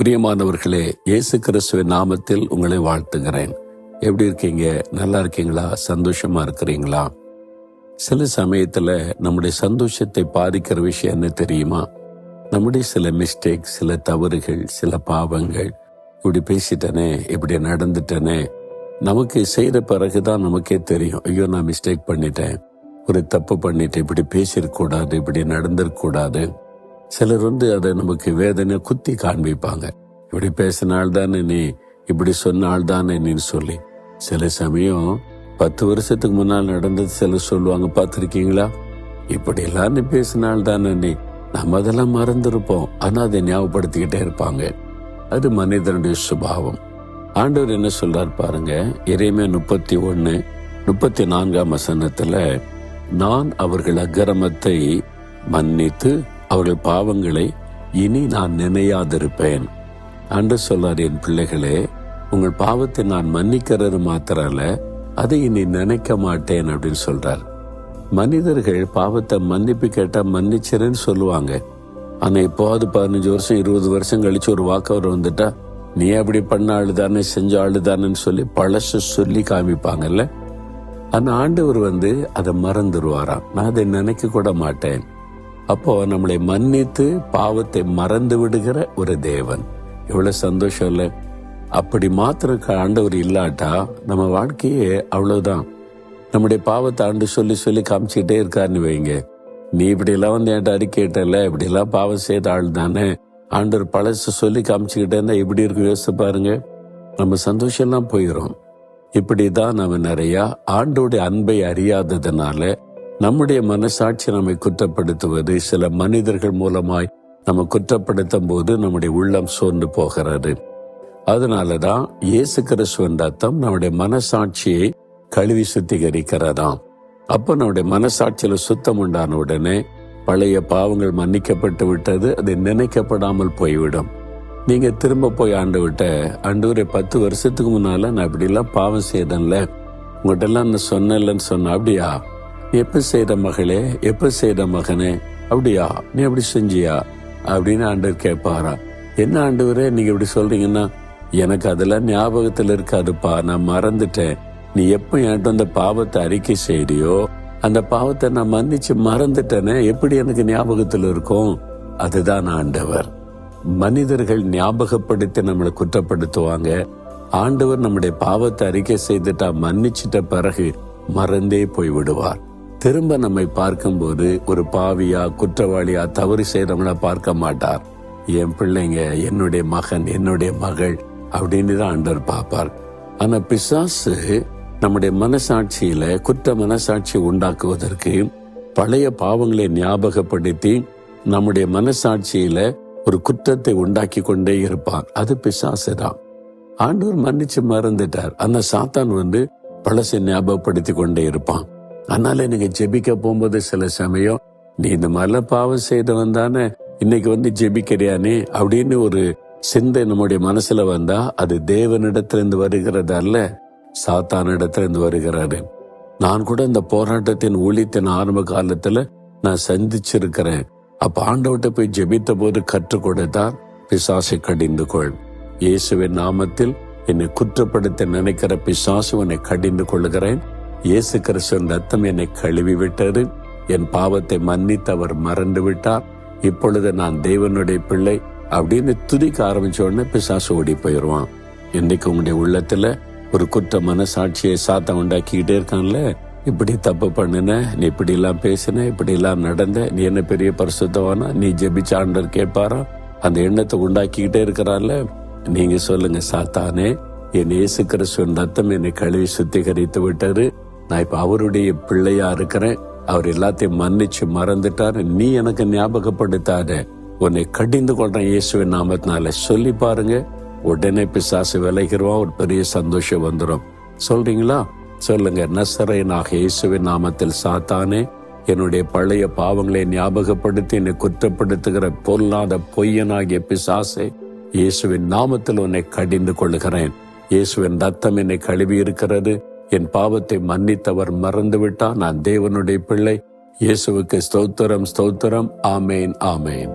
பிரியமானவர்களே, இயேசு கிறிஸ்துவின் நாமத்தில் உங்களை வாழ்த்துகிறேன். எப்படி இருக்கீங்க? நல்லா இருக்கீங்களா? சந்தோஷமா இருக்கிறீங்களா? சில சமயத்துல நம்முடைய சந்தோஷத்தை பாதிக்கிற விஷயம் என்ன தெரியுமா? நம்முடைய சில மிஸ்டேக், சில தவறுகள், சில பாவங்கள். இப்படி பேசிட்டனே, இப்படி நடந்துட்டனே, நமக்கு செய்த பிறகுதான் நமக்கே தெரியும், ஐயோ நான் மிஸ்டேக் பண்ணிட்டேன், ஒரு தப்பு பண்ணிட்டேன், இப்படி பேசிருக்கூடாது, இப்படி நடந்திருக்கூடாது. சிலர் அதை நமக்கு வேதனை குத்தி காண்பிப்பாங்க. இப்படி பேசினாள் தானே நீ, இப்படி சொன்னால் தானே நீ சொல்லி. சில சமயம் 10 வருஷத்துக்கு முன்னால் நடந்தது சிலர் சொல்லுவாங்க, பார்த்திருக்கீங்களா, இப்படி எல்லாம் நீ பேசினால் தானே நீ. நம்ம அதெல்லாம் மறந்துருப்போம், ஆனா அதை ஞாபகப்படுத்திக்கிட்டே இருப்பாங்க. அது மனிதனுடைய சுபாவம். ஆண்டவர் என்ன சொல்றார் பாருங்க, எரேமியா 31:34 நான் அவர்கள் அக்கிரமத்தை மன்னித்து அவர்கள் பாவங்களை இனி நான் நினையாதிருப்பேன். அன்று சொல்லார், என் பிள்ளைகளே, உங்கள் பாவத்தை நான் மன்னிக்கிறது மாத்திரல்ல, அதை இனி நினைக்க மாட்டேன் அப்படின்னு சொல்றார். மனிதர்கள் பாவத்தை மன்னிப்பு கேட்டா மன்னிச்சிருன்னு சொல்லுவாங்க. ஆனா இப்போது 15 வருஷம் 20 வருஷம் கழிச்சு ஒரு வாக்கவர் வந்துட்டா, நீ அப்படி பண்ண ஆளுதானே, செஞ்ச ஆளுதானு சொல்லி பழச சொல்லி காமிப்பாங்கல்ல. ஆனா ஆண்டவர் அதை மறந்துடுவாராம். நான் அதை நினைக்க கூட மாட்டேன். அப்போ நம்மளை மன்னித்து பாவத்தை மறந்து விடுகிற ஒரு தேவன். எவ்வளவு சந்தோஷம் இல்ல? அப்படி மாத்திரம் ஆண்டவர் இல்லாட்டா நம்ம வாழ்க்கையே அவ்வளவுதான். நம்முடைய பாவத்தை ஆண்டு சொல்லி சொல்லி காமிச்சுக்கிட்டே இருக்காருன்னு வைங்க. நீ இப்படி எல்லாம் என்கிட்ட அறிக்கையிட்டல, இப்படி எல்லாம் பாவம் செய்த ஆள் தானே, ஆண்டவர் பழசு சொல்லி காமிச்சுக்கிட்டே இருந்தா எப்படி இருக்கு யோசிச்சு பாருங்க. நம்ம சந்தோஷம் எல்லாம் போயிடும். இப்படிதான் நம்ம நிறைய ஆண்டோடைய அன்பை அறியாததுனால நம்முடைய மனசாட்சி நம்மை குற்றப்படுத்துவது, சில மனிதர்கள் மூலமாய் நம்ம குற்றப்படுத்தும் போது நம்முடைய உள்ளம் சோர்ந்து போகிறது. அதனாலதான் இயேசு கிறிஸ்துவின் ரத்தம் நம்முடைய மனசாட்சியை கழுவி சுத்திகரிக்கிறதாம். அப்ப நம்முடைய மனசாட்சியில சுத்தம் உண்டான உடனே பழைய பாவங்கள் மன்னிக்கப்பட்டு விட்டது, அது நினைக்கப்படாமல் போய்விடும். நீங்க திரும்ப போய் ஆண்டவரே 10 வருஷத்துக்கு முன்னால நான் இப்படி எல்லாம் பாவம் செய்தேன்ல, உங்கள்கிட்ட எல்லாம் நான் சொன்னேன்லன்னு சொன்ன, அப்படியா, நீ எப்ப செய்த மகளே, எப்ப செய்த மகனே, அப்படியா, நீ அப்படி செஞ்சியா அப்படின்னு ஆண்டவர் கேட்பாரா. என்ன ஆண்டவரே நீங்க இப்படி சொல்றீங்கன்னா, எனக்கு அதெல்லாம் ஞாபகத்துல இருக்காதுப்பா, நான் மறந்துட்டேன். நீ எப்ப என்கிட்ட அந்த பாவத்தை அறிக்கை செய்றியோ, அந்த பாவத்தை நான் மன்னிச்சு மறந்துட்டேனே, எப்படி எனக்கு ஞாபகத்துல இருக்கும்? அதுதான் ஆண்டவர். மனிதர்கள் ஞாபகப்படுத்தி நம்மளை குற்றப்படுத்துவாங்க. ஆண்டவர் நம்முடைய பாவத்தை அறிக்கை செய்துட்டா, மன்னிச்சிட்ட பிறகு மறந்தே போய் விடுவார். திரும்ப நம்மை பார்க்கும்போது ஒரு பாவியா, குற்றவாளியா, தவறு செய்தவங்கள பார்க்க மாட்டார். என் பிள்ளைங்க, என்னுடைய மகன், என்னுடைய மகள் அப்படின்னு தான் ஆண்டவர் பார்ப்பார். ஆனா பிசாசு நம்முடைய மனசாட்சியில குற்ற மனசாட்சி உண்டாக்குவதற்கு பழைய பாவங்களை ஞாபகப்படுத்தி நம்முடைய மனசாட்சியில ஒரு குற்றத்தை உண்டாக்கி கொண்டே இருப்பான். அது பிசாசு தான். ஆண்டவர் மன்னிச்சு மறந்துட்டார். ஆனா சாத்தான் பழசை ஞாபகப்படுத்தி கொண்டே இருப்பான். அதனால நீங்க ஜெபிக்க போகும்போது சில சமயம், நீ இந்த மாதிரிலாம் பாவம் செய்தவன் தானே, இன்னைக்கு ஜெபிக்கிறியானே அப்படின்னு ஒரு சிந்தை நம்முடைய மனசுல வந்தா, அது தேவனிடத்திலிருந்து வருகிறது அல்ல, சாத்தானிடத்திலிருந்து வருகிறாரு. நான் கூட இந்த போராட்டத்தின் ஊழியத்தின் ஆரம்ப காலத்துல நான் சந்திச்சிருக்கிறேன். அப்ப ஆண்டவர்கிட்ட போய் ஜெபித்த போது கற்றுக் கொடுத்தார், பிசாசை கடிந்து கொள், இயேசுவின் நாமத்தில் என்னை குற்றப்படுத்த நினைக்கிற பிசாசு உன்னை கடிந்து கொள்கிறேன். இயேசு கிறிஸ்துவின் ரத்தம் என்னை கழுவி விட்டது, என் பாவத்தை மன்னித்து அவர் மறந்து விட்டார், இப்பொழுது நான் தேவனுடைய பிள்ளை அப்படின்னு துதிக்க ஆரம்பிச்ச உடனே பிசாசு ஓடி போயிடுவான். இன்னைக்கு உங்களுடைய உள்ளத்துல ஒரு குற்ற மனசாட்சியை சாத்தம் உண்டாக்கிக்கிட்டே இருக்கான்ல, இப்படி தப்பு பண்ணுன, நீ இப்படி எல்லாம் பேசின, இப்படி எல்லாம் நடந்த, நீ என்ன பெரிய பரிசுத்தவானா, நீ ஜெபிச்ச ஆண்டவர் கேட்பாரா, அந்த எண்ணத்தை உண்டாக்கிக்கிட்டே இருக்கிறான்ல. நீங்க சொல்லுங்க, சாத்தானே, என் இயேசு கிறிஸ்துவின் ரத்தம் என்னை கழுவி சுத்திகரித்து விட்டது, நான் இப்ப அவருடைய பிள்ளையா இருக்கிறேன், அவர் எல்லாத்தையும் மன்னிச்சு மறந்துட்டாரு, நீ எனக்கு ஞாபகப்படுத்தாத, உன்னை கடிந்து கொள்றேன் இயேசுவின் நாமத்தினால சொல்லி பாருங்க. உடனே பிசாசு விலகிடுவான், ஒரு பெரிய சந்தோஷம் வந்துடும். சொல்றீங்களா? சொல்லுங்க, நசரேயனாக இயேசுவின் நாமத்தில் சாத்தானே, என்னுடைய பழைய பாவங்களை ஞாபகப்படுத்தி என்னை குற்றப்படுத்துகிற பொல்லாத பொய்யனாகிய பிசாசை, இயேசுவின் நாமத்தில் உன்னை கடிந்து கொள்ளுகிறேன். இயேசுவின் ரத்தம் என்னை கழுவி இருக்கிறது, என் பாவத்தை மன்னித்தவர் மறந்து விட்டார், நான் தேவனுடைய பிள்ளை. இயேசுவுக்கு ஸ்தோத்திரம், ஸ்தோத்திரம். ஆமேன், ஆமேன்.